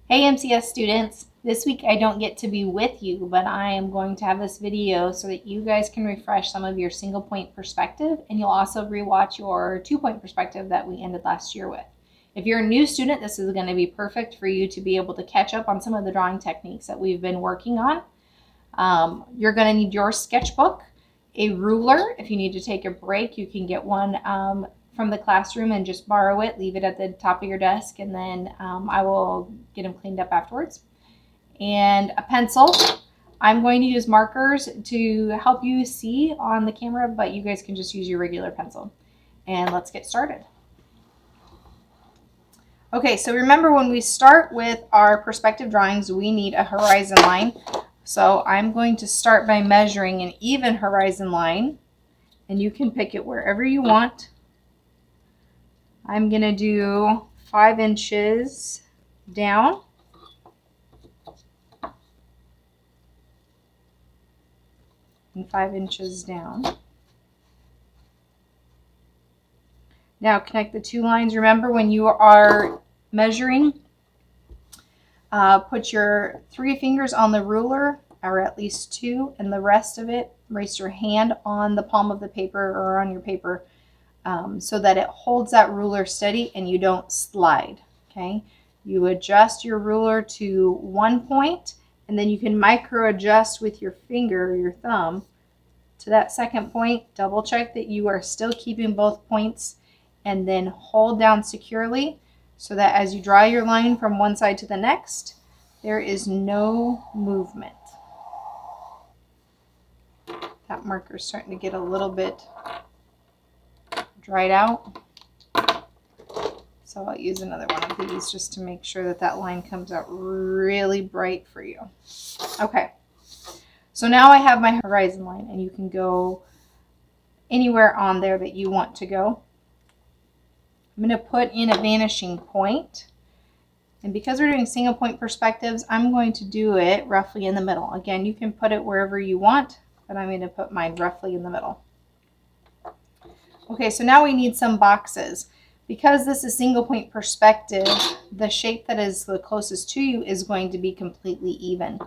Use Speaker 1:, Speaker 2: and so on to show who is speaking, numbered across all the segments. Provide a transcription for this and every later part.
Speaker 1: Hey MCS students, this week I don't get to be with you, but I am going to have this video so that you guys can refresh some of your single point perspective, and you'll also rewatch your 2-point perspective that we ended last year with. If you're a new student, this is going to be perfect for you to be able to catch up on some of the drawing techniques that we've been working on. You're going to need your sketchbook, a ruler. If you need to take a break, you can get one from the classroom and just borrow it, leave it at the top of your desk, and then I will get them cleaned up afterwards. And a pencil. I'm going to use markers to help you see on the camera, but you guys can just use your regular pencil. And let's get started. Okay, so remember when we start with our perspective drawings, we need a horizon line. So I'm going to start by measuring an even horizon line, and you can pick it wherever you want. I'm going to do 5 inches down. And 5 inches down. Now connect the two lines. Remember when you are measuring, put your 3 fingers on the ruler, or at least 2, and the rest of it, rest your hand on the palm of the paper or on your paper so that it holds that ruler steady and you don't slide. Okay, you adjust your ruler to 1 point, and then you can micro adjust with your finger or your thumb to that second point. Double check that you are still keeping both points, and then hold down securely so that as you draw your line from one side to the next, there is no movement. That marker is starting to get a little bit dried out, so I'll use another one of these just to make sure that that line comes out really bright for you. Okay, so now I have my horizon line, and you can go anywhere on there that you want to go. I'm going to put in a vanishing point, and because we're doing single point perspectives, I'm going to do it roughly in the middle. Again, you can put it wherever you want, but I'm going to put mine roughly in the middle. Okay, so now we need some boxes. Because this is single point perspective, the shape that is the closest to you is going to be completely even.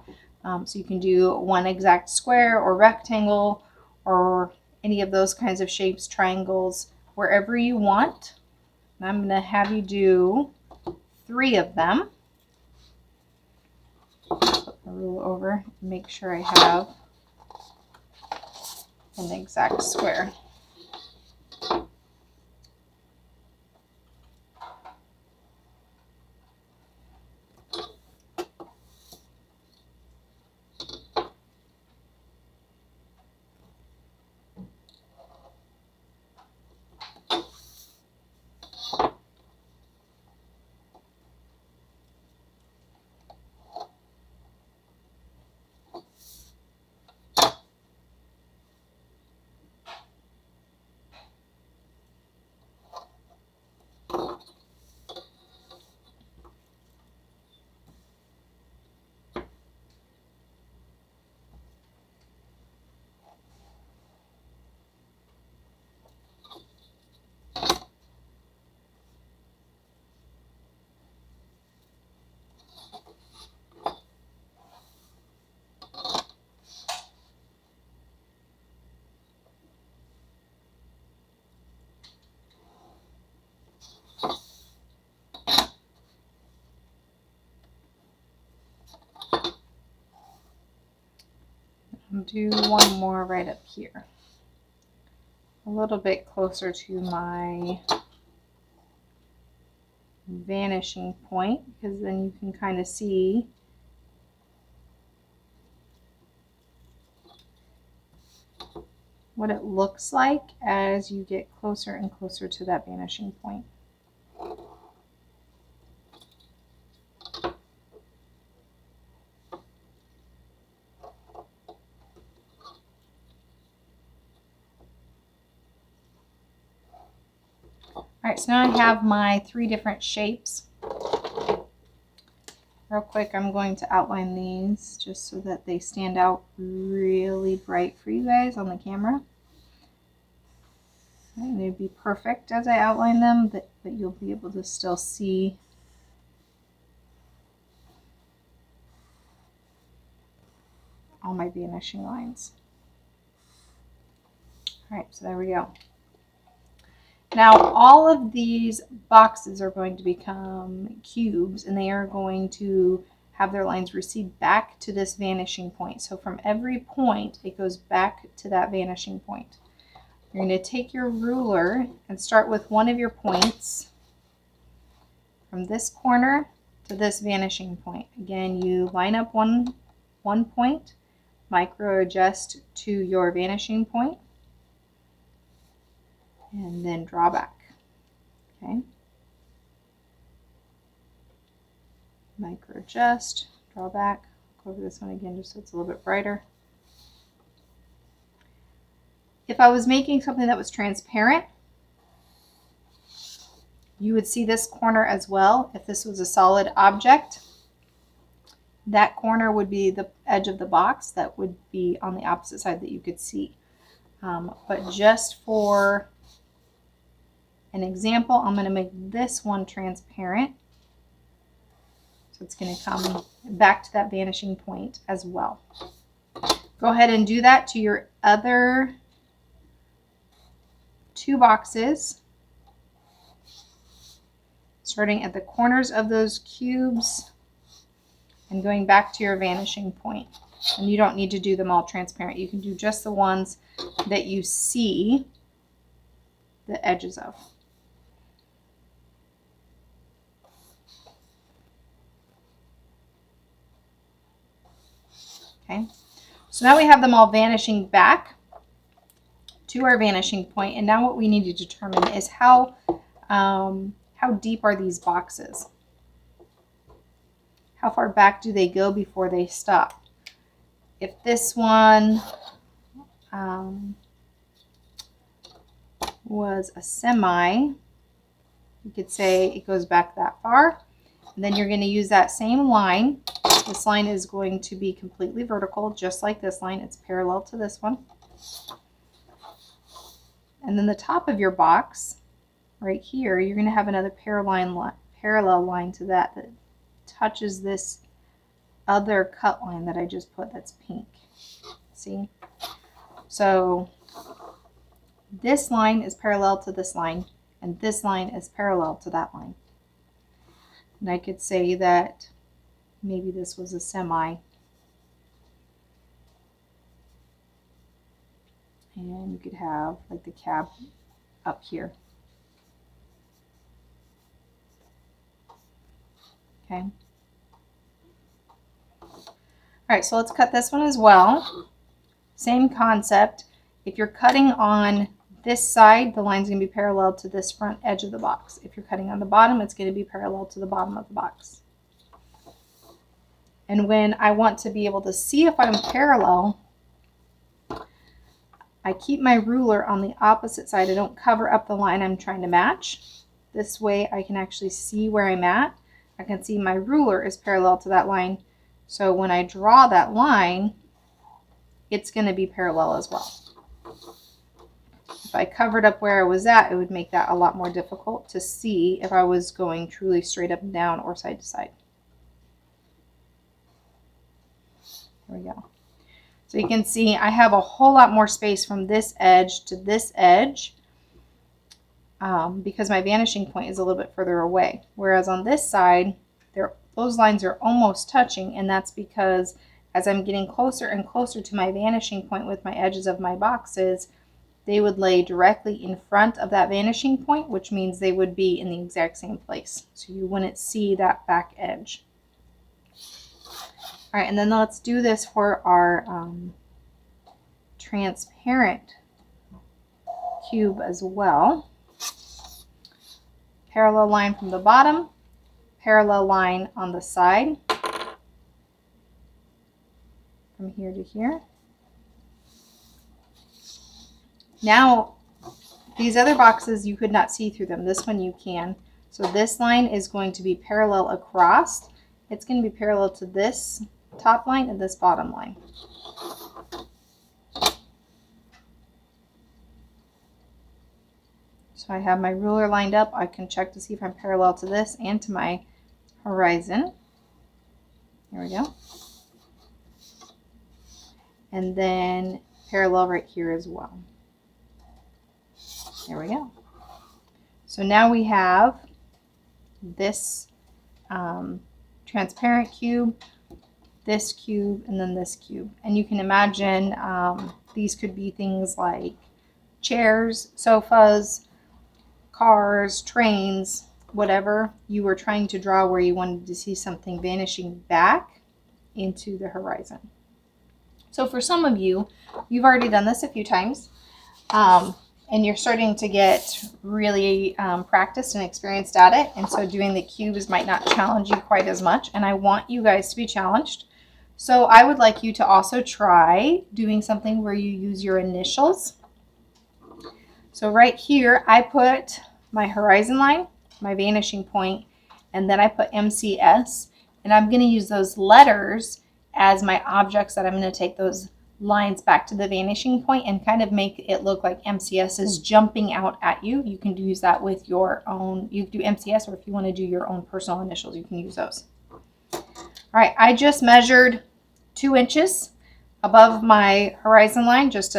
Speaker 1: So you can do one exact square or rectangle or any of those kinds of shapes, triangles, wherever you want. And I'm going to have you do 3 of them. Flip the ruler over and make sure I have an exact square. I'll do one more right up here, a little bit closer to my vanishing point, because then you can kind of see what it looks like as you get closer and closer to that vanishing point. All right, so now I have my 3 different shapes. Real quick, I'm going to outline these just so that they stand out really bright for you guys on the camera. And they'd be perfect as I outline them, but you'll be able to still see all my vanishing lines. All right, so there we go. Now all of these boxes are going to become cubes, and they are going to have their lines recede back to this vanishing point. So from every point, it goes back to that vanishing point. You're going to take your ruler and start with one of your points from this corner to this vanishing point. Again, you line up one point, micro adjust to your vanishing point, and then draw back. Okay. Micro adjust, draw back. Go over this one again just so it's a little bit brighter. If I was making something that was transparent, you would see this corner as well. If this was a solid object, that corner would be the edge of the box that would be on the opposite side that you could see. But just for an example, I'm going to make this one transparent. So it's going to come back to that vanishing point as well. Go ahead and do that to your other two boxes, starting at the corners of those cubes and going back to your vanishing point. And you don't need to do them all transparent. You can do just the ones that you see the edges of. Okay, so now we have them all vanishing back to our vanishing point, and now what we need to determine is how deep are these boxes? How far back do they go before they stop? If this one was a semi, you could say it goes back that far, and then you're going to use that same line. This line is going to be completely vertical, just like this line. It's parallel to this one. And then the top of your box, right here, you're going to have another parallel line to that touches this other cut line that I just put that's pink. See? So this line is parallel to this line, and this line is parallel to that line. And I could say that maybe this was a semi. And you could have like the cab up here. Okay. All right, so let's cut this one as well. Same concept. If you're cutting on this side, the line's going to be parallel to this front edge of the box. If you're cutting on the bottom, it's going to be parallel to the bottom of the box. And when I want to be able to see if I'm parallel, I keep my ruler on the opposite side. I don't cover up the line I'm trying to match. This way I can actually see where I'm at. I can see my ruler is parallel to that line. So when I draw that line, it's going to be parallel as well. If I covered up where I was at, it would make that a lot more difficult to see if I was going truly straight up and down or side to side. There we go. So you can see I have a whole lot more space from this edge to this edge because my vanishing point is a little bit further away. Whereas on this side, those lines are almost touching, and that's because as I'm getting closer and closer to my vanishing point with my edges of my boxes, they would lay directly in front of that vanishing point, which means they would be in the exact same place. So you wouldn't see that back edge. All right, and then let's do this for our transparent cube as well. Parallel line from the bottom, parallel line on the side from here to here. Now, these other boxes, you could not see through them. This one you can. So this line is going to be parallel across. It's going to be parallel to this top line and this bottom line. So I have my ruler lined up. I can check to see if I'm parallel to this and to my horizon. There we go. and then parallel right here as well. There we go. So now we have this transparent cube, this cube, and then this cube. And you can imagine these could be things like chairs, sofas, cars, trains, whatever you were trying to draw where you wanted to see something vanishing back into the horizon. So for some of you, you've already done this a few times, and you're starting to get really practiced and experienced at it. And so doing the cubes might not challenge you quite as much. And I want you guys to be challenged. So I would like you to also try doing something where you use your initials. So right here, I put my horizon line, my vanishing point, and then I put MCS. And I'm going to use those letters as my objects that I'm going to take those lines back to the vanishing point and kind of make it look like MCS is jumping out at you. You can use that with your own, you can do MCS, or if you want to do your own personal initials, you can use those. All right, I just measured 2 inches above my horizon line, just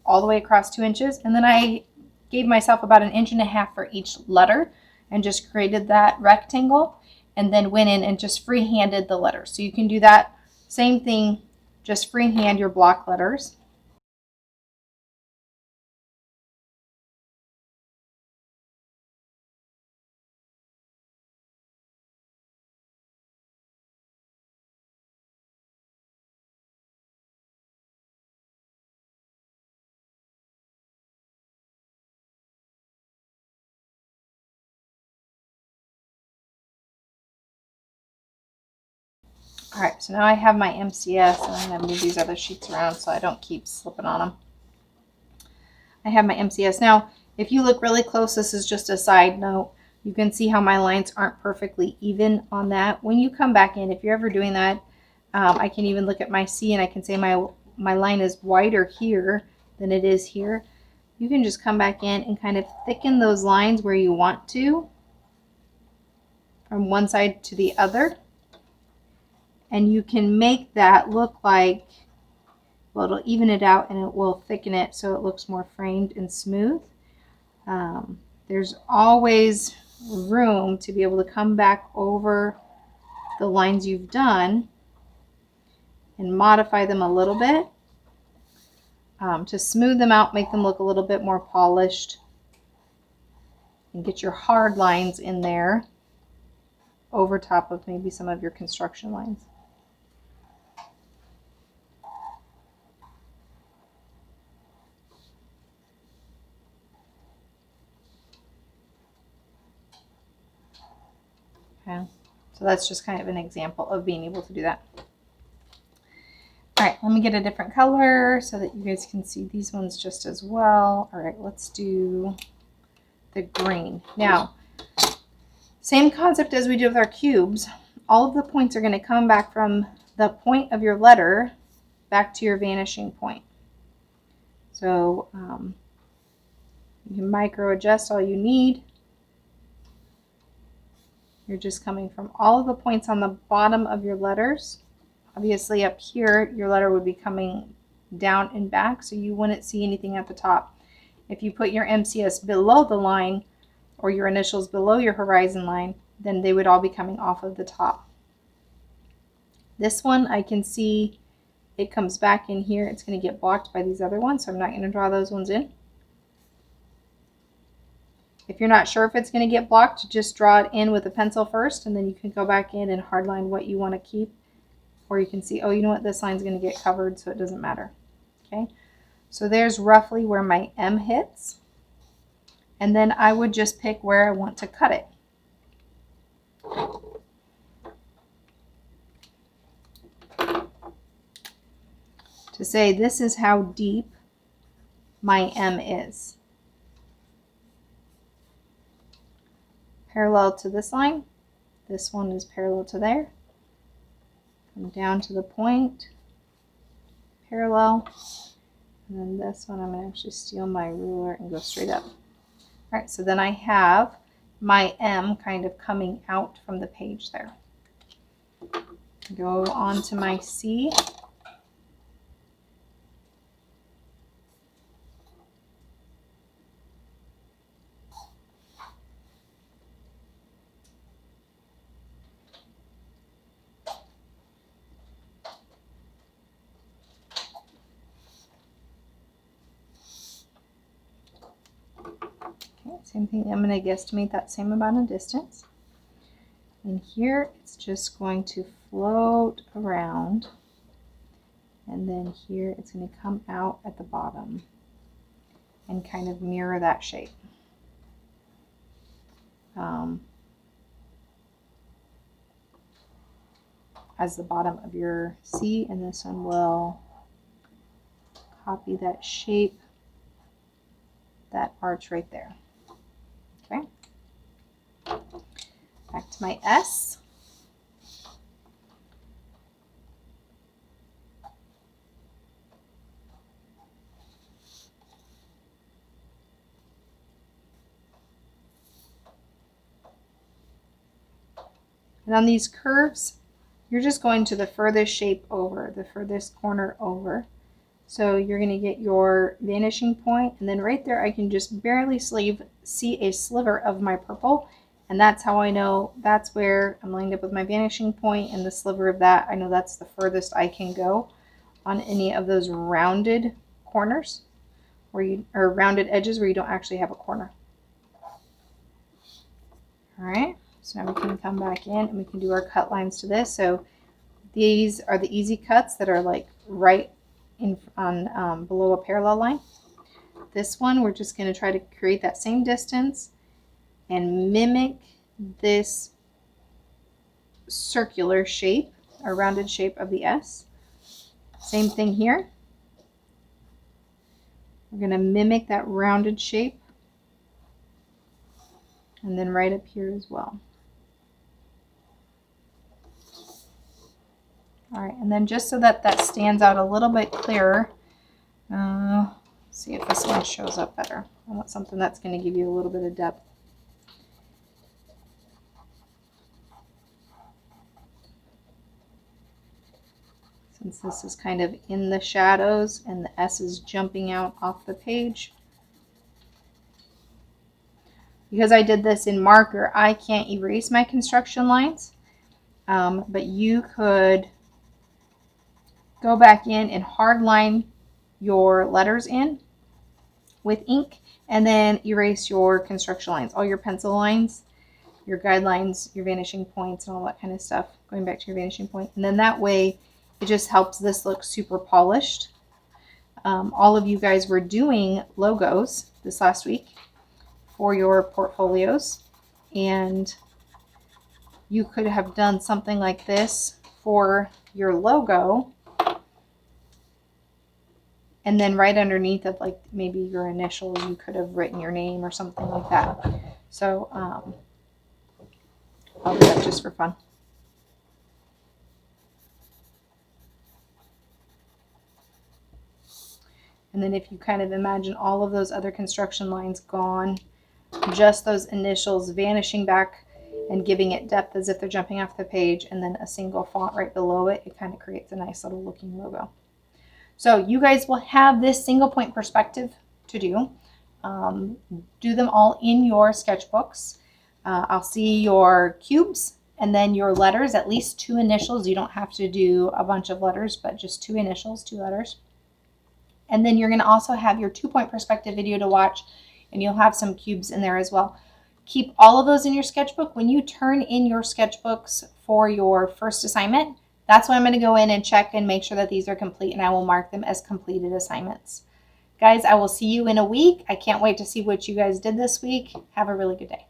Speaker 1: all the way across 2 inches. And then I gave myself about 1.5 inches for each letter and just created that rectangle, and then went in and just freehanded the letters. So you can do that same thing, just freehand your block letters. All right, so now I have my MCS, and I'm going to move these other sheets around so I don't keep slipping on them. I have my MCS. Now, if you look really close, this is just a side note. You can see how my lines aren't perfectly even on that. When you come back in, if you're ever doing that, I can even look at my C and I can say my line is wider here than it is here. You can just come back in and kind of thicken those lines where you want to from one side to the other. And you can make that look like, well, it'll even it out and it will thicken it so it looks more framed and smooth. There's always room to be able to come back over the lines you've done and modify them a little bit to smooth them out, make them look a little bit more polished, and get your hard lines in there over top of maybe some of your construction lines. Okay, so that's just kind of an example of being able to do that. All right, let me get a different color so that you guys can see these ones just as well. All right, let's do the green. Now, same concept as we did with our cubes. All of the points are going to come back from the point of your letter back to your vanishing point. So you can micro adjust all you need. You're just coming from all of the points on the bottom of your letters. Obviously up here, your letter would be coming down and back, so you wouldn't see anything at the top. If you put your MCS below the line or your initials below your horizon line, then they would all be coming off of the top. This one, I can see it comes back in here. It's going to get blocked by these other ones, so I'm not going to draw those ones in. If you're not sure if it's going to get blocked, just draw it in with a pencil first, and then you can go back in and hardline what you want to keep. Or you can see, oh, you know what, this line's going to get covered, so it doesn't matter. Okay, so there's roughly where my M hits. And then I would just pick where I want to cut it. To say this is how deep my M is. Parallel to this line. This one is parallel to there. Come down to the point. Parallel. And then this one, I'm going to actually steal my ruler and go straight up. All right, so then I have my M kind of coming out from the page there. Go on to my C. Same thing, I'm going to guesstimate that same amount of distance. And here it's just going to float around. And then here it's going to come out at the bottom and kind of mirror that shape. As the bottom of your C, and this one will copy that shape, that arch right there. Okay. Back to my S. And on these curves, you're just going to the furthest shape over, the furthest corner over. So you're going to get your vanishing point, and then right there I can just barely see a sliver of my purple, and that's how I know that's where I'm lined up with my vanishing point, and the sliver of that, I know that's the furthest I can go on any of those rounded corners or rounded edges where you don't actually have a corner. All right. So now we can come back in and we can do our cut lines to this. So these are the easy cuts that are like right in on below a parallel line. This one, we're just going to try to create that same distance and mimic this circular shape or rounded shape of the S. Same thing here. We're going to mimic that rounded shape, and then right up here as well. All right, and then just so that that stands out a little bit clearer, see if this one shows up better. I want something that's going to give you a little bit of depth. Since this is kind of in the shadows and the S is jumping out off the page. Because I did this in marker, I can't erase my construction lines, but you could go back in and hard line your letters in with ink and then erase your construction lines, all your pencil lines, your guidelines, your vanishing points, and all that kind of stuff, going back to your vanishing point. And then that way it just helps this look super polished. All of you guys were doing logos this last week for your portfolios, and you could have done something like this for your logo, and then right underneath it, like maybe your initials, you could have written your name or something like that. So I'll do that just for fun. And then if you kind of imagine all of those other construction lines gone, just those initials vanishing back and giving it depth as if they're jumping off the page, and then a single font right below it, it kind of creates a nice little looking logo. So you guys will have this single point perspective to do. Do them all in your sketchbooks. I'll see your cubes and then your letters, at least 2 initials. You don't have to do a bunch of letters, but just 2 initials, 2 letters. And then you're going to also have your 2-point perspective video to watch, and you'll have some cubes in there as well. Keep all of those in your sketchbook. When you turn in your sketchbooks for your first assignment, that's when I'm going to go in and check and make sure that these are complete, and I will mark them as completed assignments. Guys, I will see you in a week. I can't wait to see what you guys did this week. Have a really good day.